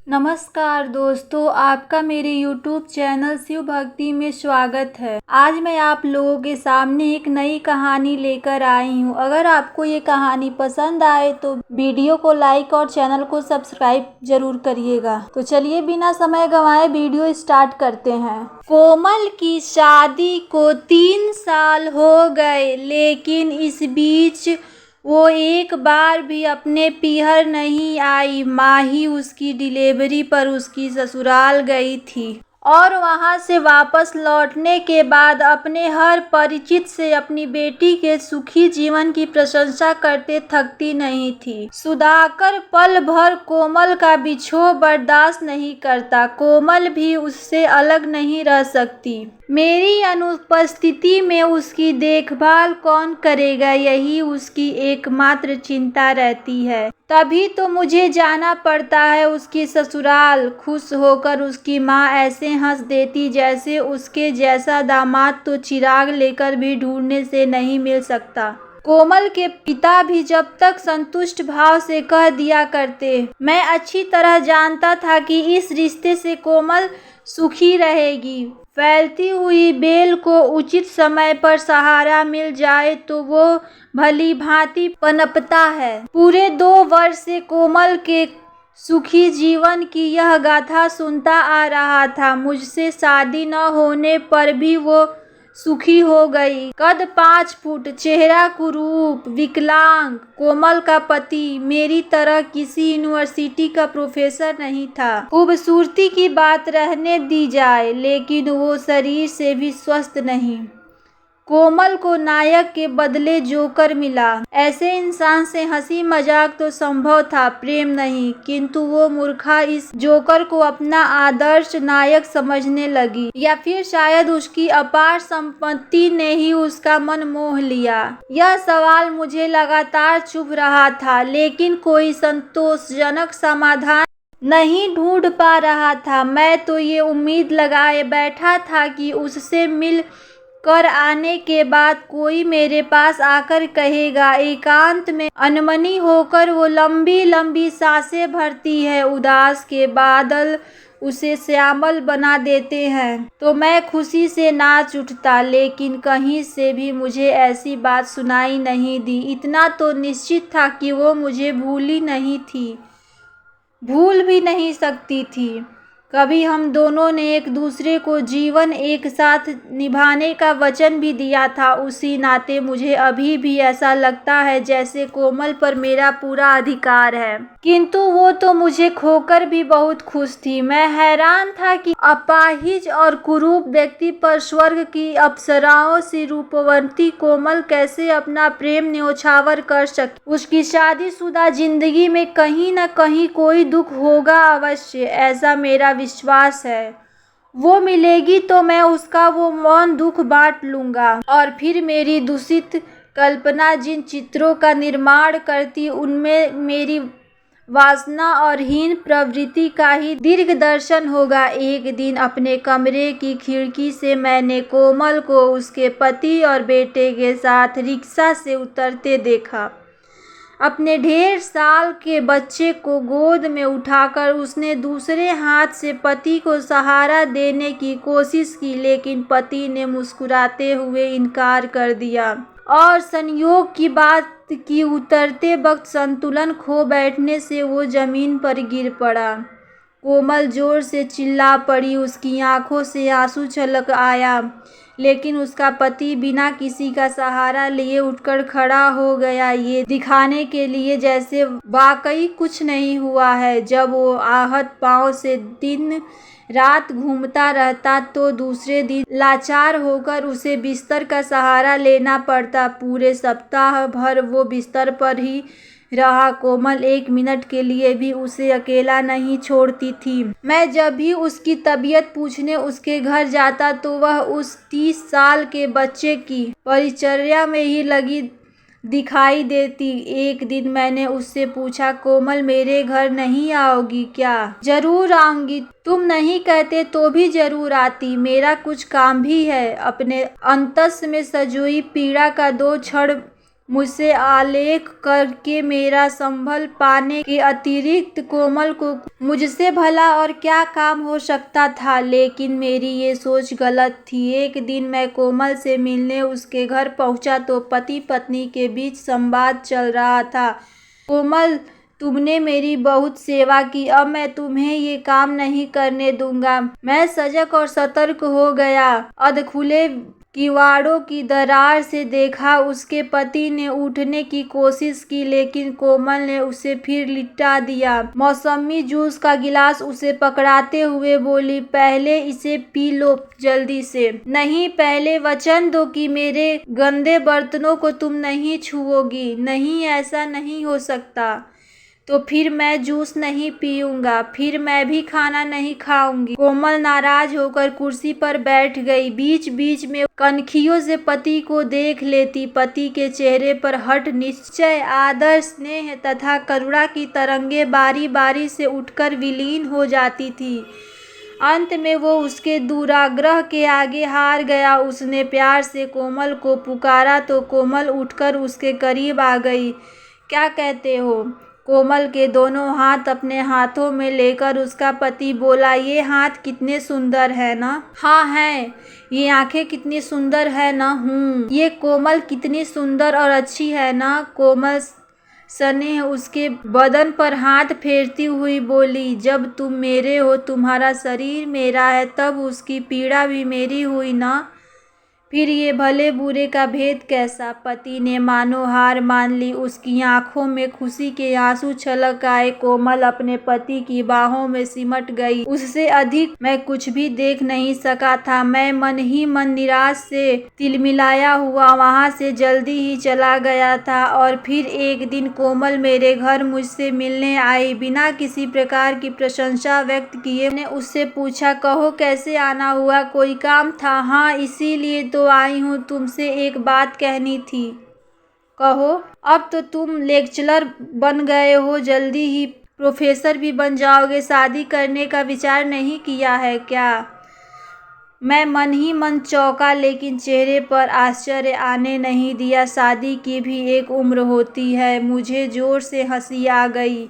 नमस्कार दोस्तों, आपका मेरे YouTube चैनल शिव भक्ति में स्वागत है। आज मैं आप लोगों के सामने एक नई कहानी लेकर आई हूँ। अगर आपको ये कहानी पसंद आए तो वीडियो को लाइक और चैनल को सब्सक्राइब जरूर करिएगा। तो चलिए बिना समय गंवाए वीडियो स्टार्ट करते हैं। कोमल की शादी को 3 साल हो गए, लेकिन इस बीच वो एक बार भी अपने पीहर नहीं आई। माही उसकी डिलीवरी पर उसकी ससुराल गई थी और वहां से वापस लौटने के बाद अपने हर परिचित से अपनी बेटी के सुखी जीवन की प्रशंसा करते थकती नहीं थी। सुधाकर पल भर कोमल का बिछोह बर्दाश्त नहीं करता। कोमल भी उससे अलग नहीं रह सकती। मेरी अनुपस्थिति में उसकी देखभाल कौन करेगा, यही उसकी एकमात्र चिंता रहती है। तभी तो मुझे जाना पड़ता है उसकी ससुराल। खुश होकर उसकी माँ ऐसे हंस देती जैसे उसके जैसा दामाद तो चिराग लेकर भी ढूंढने से नहीं मिल सकता। कोमल के पिता भी जब तक संतुष्ट भाव से कह दिया करते। मैं अच्छी तरह जानता था कि इस रिश्ते से कोमल सुखी रहेगी। फैलती हुई बेल को उचित समय पर सहारा मिल जाए तो वो भली भांति पनपता है। पूरे 2 वर्ष से कोमल के सुखी जीवन की यह गाथा सुनता आ रहा था। मुझसे शादी न होने पर भी वो सुखी हो गई। कद 5 फुट, चेहरा कुरूप, विकलांग कोमल का पति मेरी तरह किसी यूनिवर्सिटी का प्रोफेसर नहीं था। खूबसूरती की बात रहने दी जाए, लेकिन वो शरीर से भी स्वस्थ नहीं। कोमल को नायक के बदले जोकर मिला। ऐसे इंसान से हंसी मजाक तो संभव था, प्रेम नहीं। किंतु वो मूर्खा इस जोकर को अपना आदर्श नायक समझने लगी, या फिर शायद उसकी अपार संपत्ति ने ही उसका मन मोह लिया। यह सवाल मुझे लगातार चुभ रहा था, लेकिन कोई संतोषजनक समाधान नहीं ढूंढ पा रहा था। मैं तो ये उम्मीद लगाए बैठा था कि उससे मिल कर आने के बाद कोई मेरे पास आकर कहेगा। एकांत में अनमनी होकर वो लंबी लंबी सांसें भरती है। उदास के बादल उसे श्यामल बना देते हैं तो मैं खुशी से नाच उठता, लेकिन कहीं से भी मुझे ऐसी बात सुनाई नहीं दी। इतना तो निश्चित था कि वो मुझे भूली नहीं थी, भूल भी नहीं सकती थी। कभी हम दोनों ने एक दूसरे को जीवन एक साथ निभाने का वचन भी दिया था। उसी नाते मुझे अभी भी ऐसा लगता है जैसे कोमल पर मेरा पूरा अधिकार है। किंतु वो तो मुझे खोकर भी बहुत खुश थी। मैं हैरान था कि अपाहिज और कुरूप व्यक्ति पर स्वर्ग की अप्सराओं से रूपवंती कोमल कैसे अपना प्रेम न्योछावर कर सकी। उसकी शादीशुदा जिंदगी में कहीं न कहीं कोई दुख होगा अवश्य, ऐसा मेरा विश्वास है। वो मिलेगी तो मैं उसका वो मौन दुख बांट लूंगा, और फिर मेरी दूषित कल्पना जिन चित्रों का निर्माण करती उनमें मेरी वासना और हीन प्रवृत्ति का ही दीर्घ दर्शन होगा। एक दिन अपने कमरे की खिड़की से मैंने कोमल को उसके पति और बेटे के साथ रिक्शा से उतरते देखा। अपने 1.5 साल के बच्चे को गोद में उठाकर उसने दूसरे हाथ से पति को सहारा देने की कोशिश की, लेकिन पति ने मुस्कुराते हुए इनकार कर दिया और संयोग की बात की उतरते वक्त संतुलन खो बैठने से वो जमीन पर गिर पड़ा। कोमल जोर से चिल्ला पड़ी। उसकी आंखों से आंसू छलक आया, लेकिन उसका पति बिना किसी का सहारा लिए उठकर खड़ा हो गया, ये दिखाने के लिए जैसे वाकई कुछ नहीं हुआ है। जब वो आहत पांव से दिन रात घूमता रहता तो दूसरे दिन लाचार होकर उसे बिस्तर का सहारा लेना पड़ता। पूरे सप्ताह भर वो बिस्तर पर ही रहा। कोमल 1 मिनट के लिए भी उसे अकेला नहीं छोड़ती थी। मैं जब भी उसकी तबीयत पूछने उसके घर जाता तो वह उस 30 साल के बच्चे की परिचर्या में ही लगी दिखाई देती। एक दिन मैंने उससे पूछा, कोमल मेरे घर नहीं आओगी क्या? जरूर आऊंगी, तुम नहीं कहते तो भी जरूर आती, मेरा कुछ काम भी है। अपने अंतस में सजोई पीड़ा का 2 क्षण मुझसे आलेख करके मेरा संभल पाने के अतिरिक्त कोमल को मुझसे भला और क्या काम हो सकता था। लेकिन मेरी ये सोच गलत थी। एक दिन मैं कोमल से मिलने उसके घर पहुंचा तो पति पत्नी के बीच संवाद चल रहा था। कोमल, तुमने मेरी बहुत सेवा की, अब मैं तुम्हें ये काम नहीं करने दूंगा। मैं सजग और सतर्क हो गया। अधखुले किवाड़ों की दरार से देखा। उसके पति ने उठने की कोशिश की लेकिन कोमल ने उसे फिर लिटा दिया। मौसमी जूस का गिलास उसे पकड़ाते हुए बोली, पहले इसे पी लो जल्दी से। नहीं, पहले वचन दो कि मेरे गंदे बर्तनों को तुम नहीं छुओगी। नहीं, ऐसा नहीं हो सकता। तो फिर मैं जूस नहीं पीऊंगा, फिर मैं भी खाना नहीं खाऊंगी। कोमल नाराज होकर कुर्सी पर बैठ गई। बीच बीच में कनखियों से पति को देख लेती। पति के चेहरे पर हठ, निश्चय, आदर, स्नेह तथा करुणा की तरंगें बारी बारी से उठकर विलीन हो जाती थी। अंत में वो उसके दुराग्रह के आगे हार गया। उसने प्यार से कोमल को पुकारा तो कोमल उठकर उसके करीब आ गई। क्या कहते हो? कोमल के दोनों हाथ अपने हाथों में लेकर उसका पति बोला, ये हाथ कितने सुंदर है ना? हाँ हैं। ये आंखें कितनी सुंदर है ना? ये कोमल कितनी सुंदर और अच्छी है ना? कोमल स्नेह उसके बदन पर हाथ फेरती हुई बोली, जब तुम मेरे हो, तुम्हारा शरीर मेरा है, तब उसकी पीड़ा भी मेरी हुई ना? फिर ये भले बुरे का भेद कैसा? पति ने मानो हार मान ली। उसकी आंखों में खुशी के आंसू छलक आए। कोमल अपने पति की बाहों में सिमट गई। उससे अधिक मैं कुछ भी देख नहीं सका था। मैं मन ही मन निराश से तिलमिलाया हुआ वहां से जल्दी ही चला गया था। और फिर एक दिन कोमल मेरे घर मुझसे मिलने आई। बिना किसी प्रकार की प्रशंसा व्यक्त किए मैंने उससे पूछा, कहो कैसे आना हुआ? कोई काम था? हाँ, इसीलिए तो आई हूँ, तुमसे एक बात कहनी थी। कहो। अब तो तुम लेक्चरर बन गए हो, जल्दी ही प्रोफेसर भी बन जाओगे। शादी करने का विचार नहीं किया है क्या? मैं मन ही मन चौंका लेकिन चेहरे पर आश्चर्य आने नहीं दिया। शादी की भी एक उम्र होती है। मुझे जोर से हंसी आ गई।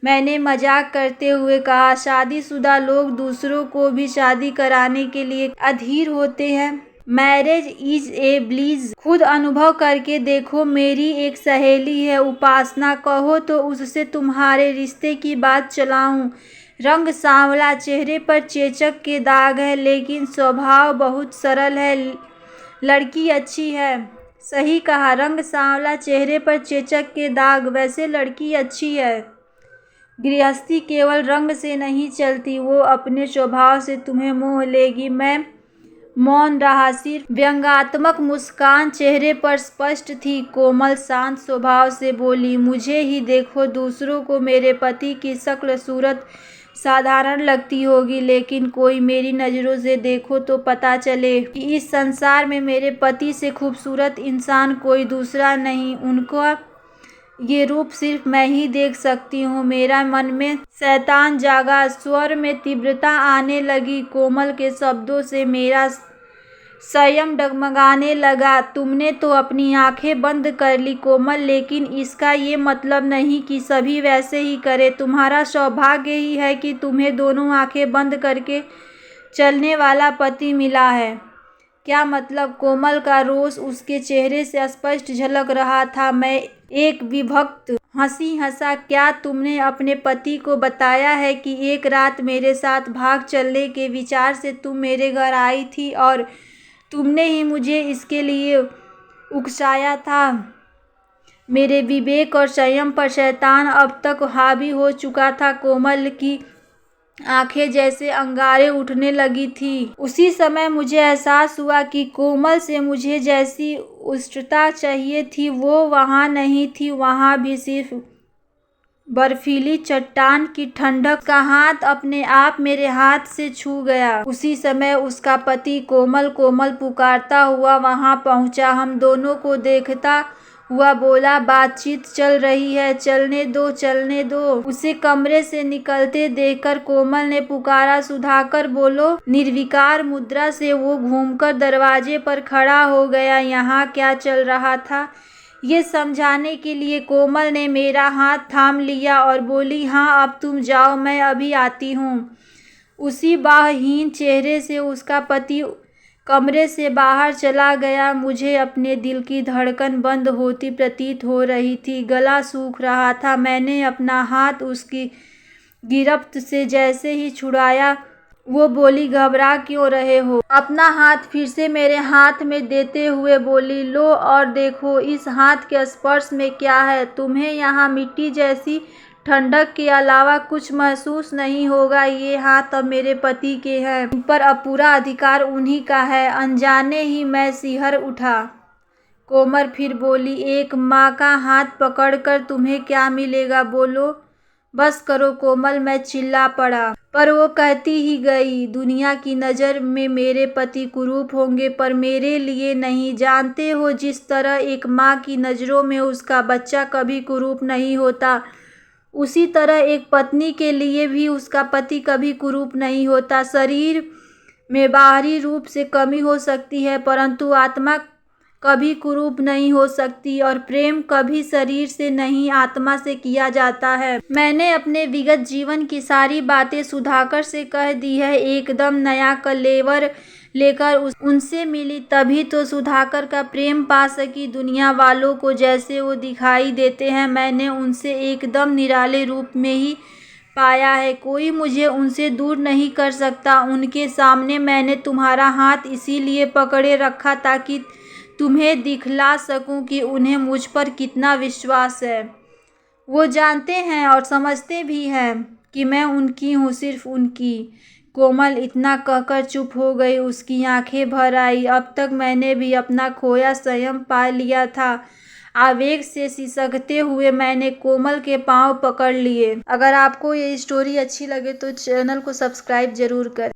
मैंने मजाक करते हुए कहा, शादीशुदा लोग दूसरों को भी शादी कराने के लिए अधीर होते हैं। Marriage is a bliss. खुद अनुभव करके देखो। मेरी एक सहेली है, उपासना, कहो तो उससे तुम्हारे रिश्ते की बात चलाऊं। रंग सांवला, चेहरे पर चेचक के दाग है, लेकिन स्वभाव बहुत सरल है। लड़की अच्छी है। सही कहा, रंग सांवला, चेहरे पर चेचक के दाग, वैसे लड़की अच्छी है। गृहस्थी केवल रंग से नहीं चलती, वो अपने स्वभाव से तुम्हें मोह लेगी। मैं मौन रहा। सिर्फ व्यंग्यात्मक मुस्कान चेहरे पर स्पष्ट थी। कोमल शांत स्वभाव से बोली, मुझे ही देखो। दूसरों को मेरे पति की शक्ल सूरत साधारण लगती होगी, लेकिन कोई मेरी नज़रों से देखो तो पता चले कि इस संसार में मेरे पति से खूबसूरत इंसान कोई दूसरा नहीं। उनका ये रूप सिर्फ मैं ही देख सकती हूँ। मेरा मन में शैतान जागा। स्वर में तीव्रता आने लगी। कोमल के शब्दों से मेरा संयम डगमगाने लगा। तुमने तो अपनी आंखें बंद कर ली कोमल, लेकिन इसका ये मतलब नहीं कि सभी वैसे ही करें। तुम्हारा सौभाग्य ही है कि तुम्हें दोनों आंखें बंद करके चलने वाला पति मिला है। क्या मतलब? कोमल का रोष उसके चेहरे से स्पष्ट झलक रहा था। मैं एक विभक्त हंसी हंसा। क्या तुमने अपने पति को बताया है कि एक रात मेरे साथ भाग चलने के विचार से तुम मेरे घर आई थी और तुमने ही मुझे इसके लिए उकसाया था? मेरे विवेक और संयम पर शैतान अब तक हावी हो चुका था। कोमल की आंखें जैसे अंगारे उठने लगी थी। उसी समय मुझे एहसास हुआ कि कोमल से मुझे जैसी उष्णता चाहिए थी वो वहाँ नहीं थी। वहाँ भी सिर्फ बर्फीली चट्टान की ठंडक। का हाथ अपने आप मेरे हाथ से छू गया। उसी समय उसका पति कोमल कोमल पुकारता हुआ वहाँ पहुँचा। हम दोनों को देखता हुआ बोला, बातचीत चल रही है, चलने दो चलने दो। उसे कमरे से निकलते देखकर कोमल ने पुकारा, सुधाकर बोलो। निर्विकार मुद्रा से वो घूमकर दरवाजे पर खड़ा हो गया। यहाँ क्या चल रहा था? ये समझाने के लिए कोमल ने मेरा हाथ थाम लिया और बोली, हाँ अब तुम जाओ, मैं अभी आती हूँ। उसी बाहहीन चेहरे से उसका पति कमरे से बाहर चला गया। मुझे अपने दिल की धड़कन बंद होती प्रतीत हो रही थी, गला सूख रहा था। मैंने अपना हाथ उसकी गिरफ्त से जैसे ही छुड़ाया, वो बोली, घबरा क्यों रहे हो? अपना हाथ फिर से मेरे हाथ में देते हुए बोली, लो और देखो इस हाथ के स्पर्श में क्या है। तुम्हें यहाँ मिट्टी जैसी ठंडक के अलावा कुछ महसूस नहीं होगा। ये हाथ अब मेरे पति के हैं, इन पर अब पूरा अधिकार उन्हीं का है। अनजाने ही मैं सिहर उठा। कोमल फिर बोली, एक माँ का हाथ पकड़कर तुम्हें क्या मिलेगा? बोलो, बस करो कोमल, मैं चिल्ला पड़ा। पर वो कहती ही गई, दुनिया की नज़र में मेरे पति कुरूप होंगे, पर मेरे लिए नहीं। जानते हो, जिस तरह एक माँ की नज़रों में उसका बच्चा कभी कुरूप नहीं होता, उसी तरह एक पत्नी के लिए भी उसका पति कभी कुरूप नहीं होता। शरीर में बाहरी रूप से कमी हो सकती है, परंतु आत्मा कभी कुरूप नहीं हो सकती, और प्रेम कभी शरीर से नहीं आत्मा से किया जाता है। मैंने अपने विगत जीवन की सारी बातें सुधाकर से कह दी है, एकदम नया कलेवर लेकर उनसे मिली, तभी तो सुधाकर का प्रेम पा सकी। दुनिया वालों को जैसे वो दिखाई देते हैं, मैंने उनसे एकदम निराले रूप में ही पाया है। कोई मुझे उनसे दूर नहीं कर सकता। उनके सामने मैंने तुम्हारा हाथ इसीलिए पकड़े रखा ताकि तुम्हें दिखला सकूं कि उन्हें मुझ पर कितना विश्वास है। वो जानते हैं और समझते भी हैं कि मैं उनकी हूँ, सिर्फ उनकी। कोमल इतना कहकर चुप हो गई। उसकी आंखें भर आई। अब तक मैंने भी अपना खोया संयम पा लिया था। आवेग से सिसकते हुए मैंने कोमल के पांव पकड़ लिए। अगर आपको ये स्टोरी अच्छी लगे तो चैनल को सब्सक्राइब जरूर करें।